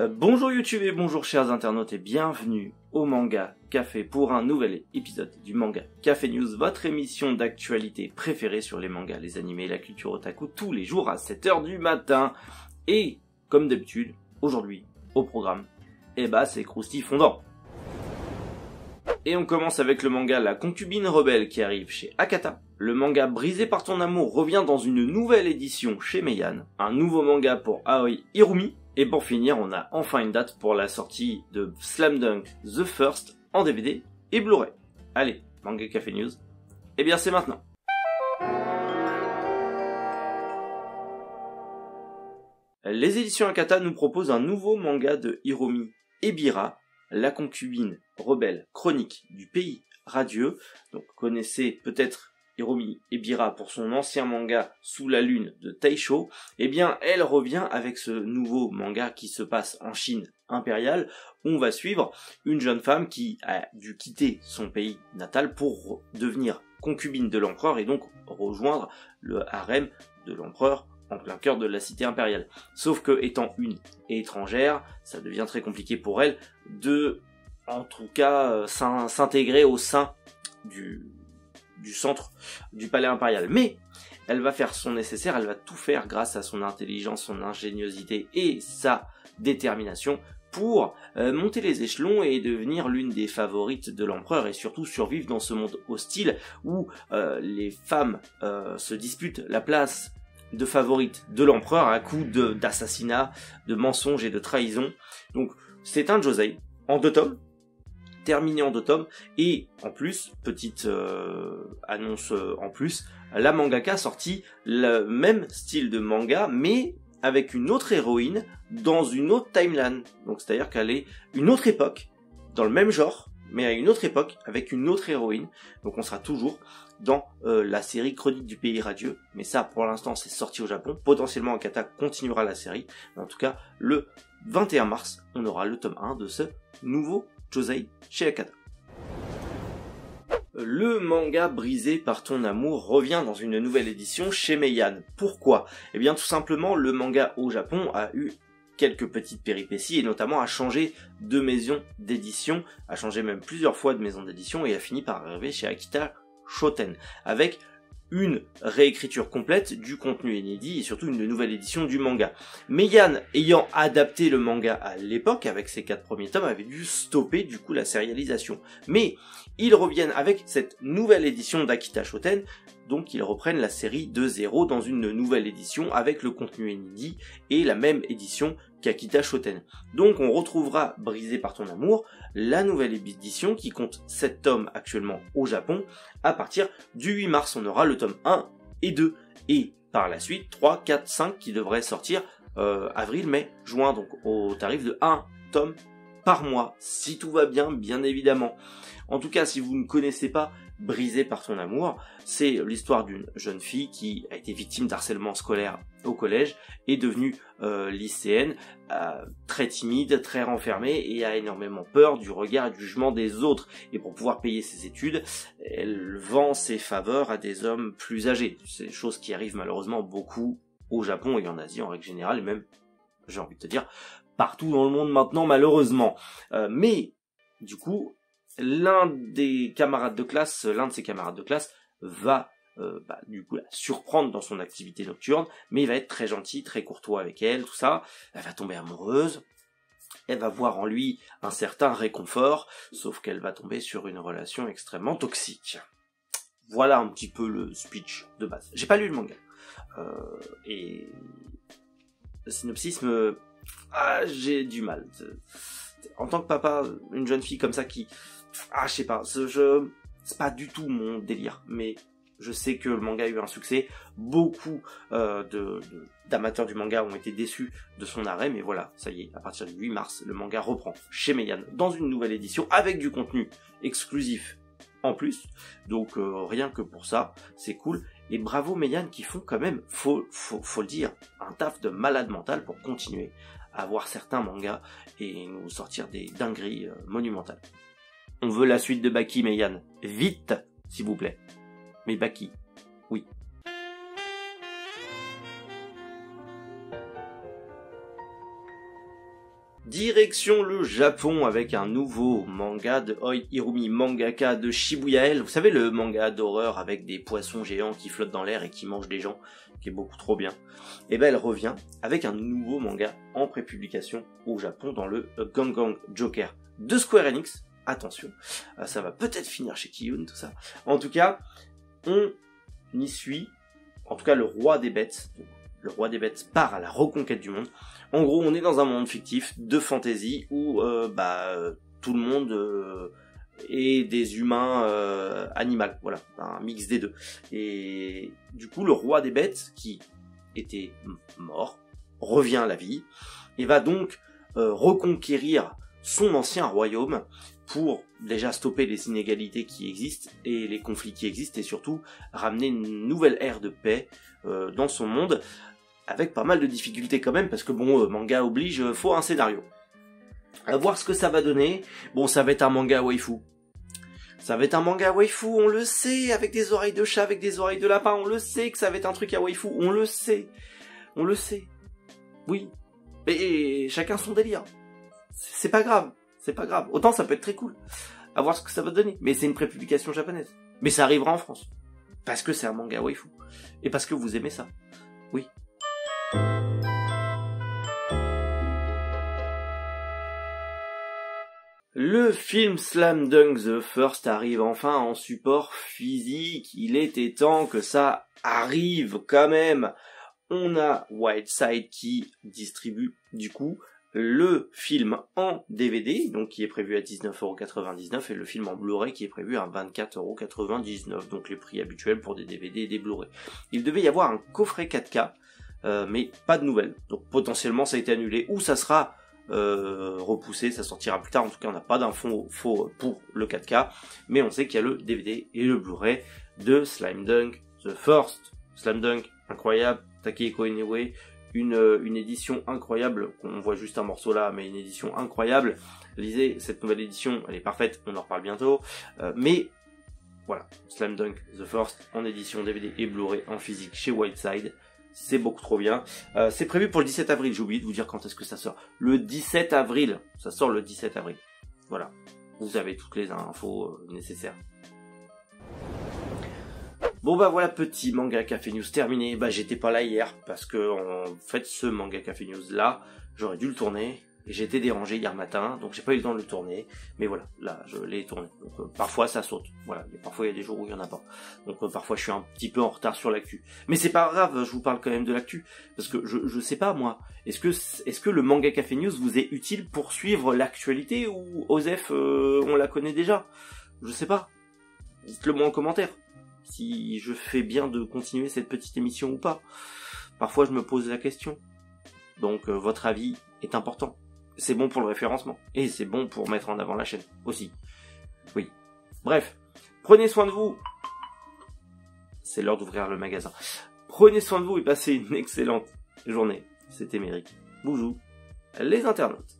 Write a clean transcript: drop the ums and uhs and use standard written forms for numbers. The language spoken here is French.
Bonjour YouTube et bonjour chers internautes et bienvenue au Manga Café pour un nouvel épisode du Manga Café News, votre émission d'actualité préférée sur les mangas, les animés et la culture otaku tous les jours à 7h du matin. Et comme d'habitude, aujourd'hui au programme, c'est croustille fondant. Et on commence avec le manga La Concubine Rebelle qui arrive chez Akata. Le manga Brisé par ton amour revient dans une nouvelle édition chez Meian. Un nouveau manga pour Aoi Hirumi. Et pour finir, on a enfin une date pour la sortie de Slam Dunk The First en DVD et Blu-ray. Allez, Manga Café News, eh bien c'est maintenant. Les éditions Akata nous proposent un nouveau manga de Hiromi Ebira, La Concubine Rebelle Chronique du Pays Radieux. Donc connaissez peut-être Hiromi Ebira pour son ancien manga Sous la Lune de Taisho. Eh bien elle revient avec ce nouveau manga qui se passe en Chine impériale, où on va suivre une jeune femme qui a dû quitter son pays natal pour devenir concubine de l'empereur et donc rejoindre le harem de l'empereur en plein cœur de la cité impériale. Sauf que, étant une étrangère, ça devient très compliqué pour elle de, en tout cas, s'intégrer au sein du centre du palais impérial. Mais elle va faire son nécessaire, elle va tout faire grâce à son intelligence, son ingéniosité et sa détermination pour monter les échelons et devenir l'une des favorites de l'empereur et surtout survivre dans ce monde hostile où les femmes se disputent la place de favorite de l'empereur à coups d'assassinats, de mensonges et de trahison. Donc c'est un josei en 2 tomes, terminé en 2 tomes, et en plus, petite annonce en plus, la mangaka a sorti le même style de manga, mais avec une autre héroïne dans une autre timeline. Donc c'est-à-dire qu'elle est une autre époque, dans le même genre, mais à une autre époque, avec une autre héroïne. Donc on sera toujours dans la série Chronique du Pays Radieux, mais ça pour l'instant c'est sorti au Japon. Potentiellement Akata continuera la série, mais en tout cas le 21 mars, on aura le tome 1 de ce nouveau josei chez Akata. Le manga Brisé par ton amour revient dans une nouvelle édition chez Meian. Pourquoi ? Eh bien tout simplement, le manga au Japon a eu quelques petites péripéties et notamment a changé de maison d'édition, a changé même plusieurs fois de maison d'édition et a fini par arriver chez Akita Shoten avec une réécriture complète du contenu inédit et surtout une nouvelle édition du manga. Meian, ayant adapté le manga à l'époque avec ses 4 premiers tomes, avait dû stopper du coup la sérialisation. Mais ils reviennent avec cette nouvelle édition d'Akita Shoten, donc ils reprennent la série de zéro dans une nouvelle édition avec le contenu inédit et la même édition qu'Akita Shoten. Donc on retrouvera Brisé par ton amour, la nouvelle édition qui compte 7 tomes actuellement au Japon. À partir du 8 mars, on aura le tome 1 et 2. Et par la suite, 3, 4, 5 qui devraient sortir avril, mai, juin, donc au tarif de 1 tome par mois, si tout va bien, bien évidemment. En tout cas, si vous ne connaissez pas Brisé par ton amour, c'est l'histoire d'une jeune fille qui a été victime d'harcèlement scolaire au collège, est devenue lycéenne, très timide, très renfermée et a énormément peur du regard et du jugement des autres. Et pour pouvoir payer ses études, elle vend ses faveurs à des hommes plus âgés. C'est des choses qui arrivent malheureusement beaucoup au Japon et en Asie en règle générale, et même, j'ai envie de te dire, partout dans le monde maintenant malheureusement. Mais du coup, l'un de ses camarades de classe va du coup la surprendre dans son activité nocturne, mais il va être très gentil, très courtois avec elle, tout ça. Elle va tomber amoureuse, elle va voir en lui un certain réconfort, sauf qu'elle va tomber sur une relation extrêmement toxique. Voilà un petit peu le speech de base. J'ai pas lu le manga. Et le synopsis j'ai du mal. En tant que papa, une jeune fille comme ça qui... je sais pas, c'est pas du tout mon délire, mais je sais que le manga a eu un succès. Beaucoup d'amateurs du manga ont été déçus de son arrêt, mais voilà, ça y est, à partir du 8 mars, le manga reprend chez Meian dans une nouvelle édition avec du contenu exclusif en plus. Donc rien que pour ça, c'est cool. Et bravo Meian qui font quand même, faut le dire, un taf de malade mental pour continuer à voir certains mangas et nous sortir des dingueries monumentales. On veut la suite de Baki Meian. Vite, s'il vous plaît. Mais Baki, oui. Direction le Japon avec un nouveau manga de Oi Hirumi, mangaka de Shibuya L. Vous savez, le manga d'horreur avec des poissons géants qui flottent dans l'air et qui mangent des gens, qui est beaucoup trop bien. Et ben elle revient avec un nouveau manga en prépublication au Japon dans le Gangan Joker de Square Enix. Attention, ça va peut-être finir chez Kiyun, tout ça. En tout cas, on y suit, en tout cas le roi des bêtes. Le roi des bêtes part à la reconquête du monde. En gros, on est dans un monde fictif de fantasy où tout le monde est des humains animaux. Voilà, un mix des deux. Et du coup, le roi des bêtes, qui était mort, revient à la vie et va donc reconquérir son ancien royaume pour déjà stopper les inégalités qui existent et les conflits qui existent et surtout ramener une nouvelle ère de paix dans son monde, avec pas mal de difficultés quand même, parce que bon, manga oblige, faut un scénario. À voir ce que ça va donner. Bon, ça va être un manga waifu. Ça va être un manga waifu, on le sait, avec des oreilles de chat, avec des oreilles de lapin, on le sait que ça va être un truc à waifu, on le sait. On le sait. Oui. Et chacun son délire. C'est pas grave. C'est pas grave. Autant ça peut être très cool. À voir ce que ça va donner. Mais c'est une prépublication japonaise. Mais ça arrivera en France. Parce que c'est un manga waifu. Et parce que vous aimez ça. Oui. Le film Slam Dunk The First arrive enfin en support physique. Il était temps que ça arrive quand même. On a Wildside qui distribue du coup le film en DVD, donc qui est prévu à 19,99 €, et le film en Blu-ray qui est prévu à 24,99 €, donc les prix habituels pour des DVD et des Blu-ray. Il devait y avoir un coffret 4K, mais pas de nouvelles, donc potentiellement ça a été annulé, ou ça sera repoussé, ça sortira plus tard. En tout cas, on n'a pas d'infos pour le 4K, mais on sait qu'il y a le DVD et le Blu-ray de Slam Dunk The First. Slam Dunk, incroyable, Takehiko Inoue, une édition incroyable, on voit juste un morceau là, mais une édition incroyable. Lisez cette nouvelle édition, elle est parfaite, on en reparle bientôt, mais voilà, Slam Dunk The First en édition DVD et Blu-ray en physique chez Wildside. C'est beaucoup trop bien. C'est prévu pour le 17 avril, j'ai oublié de vous dire quand est-ce que ça sort. Le 17 avril, ça sort le 17 avril. Voilà, vous avez toutes les infos nécessaires. Bon bah voilà, petit manga Café News terminé. Bah j'étais pas là hier parce que en fait ce manga Café News là, j'aurais dû le tourner. Et j'ai été dérangé hier matin, donc j'ai pas eu le temps de le tourner. Mais voilà, là je l'ai tourné. Donc parfois ça saute. Voilà, parfois il y a des jours où il y en a pas. Donc parfois je suis un petit peu en retard sur l'actu. Mais c'est pas grave, je vous parle quand même de l'actu parce que je sais pas moi. Est-ce que le manga Café News vous est utile pour suivre l'actualité ou Osef on la connaît déjà? Je sais pas. Dites-le moi en commentaire. Si je fais bien de continuer cette petite émission ou pas. Parfois je me pose la question. Donc votre avis est important. C'est bon pour le référencement. Et c'est bon pour mettre en avant la chaîne aussi. Oui. Bref. Prenez soin de vous. C'est l'heure d'ouvrir le magasin. Prenez soin de vous et passez une excellente journée. C'était Méric. Boujou. Les internautes.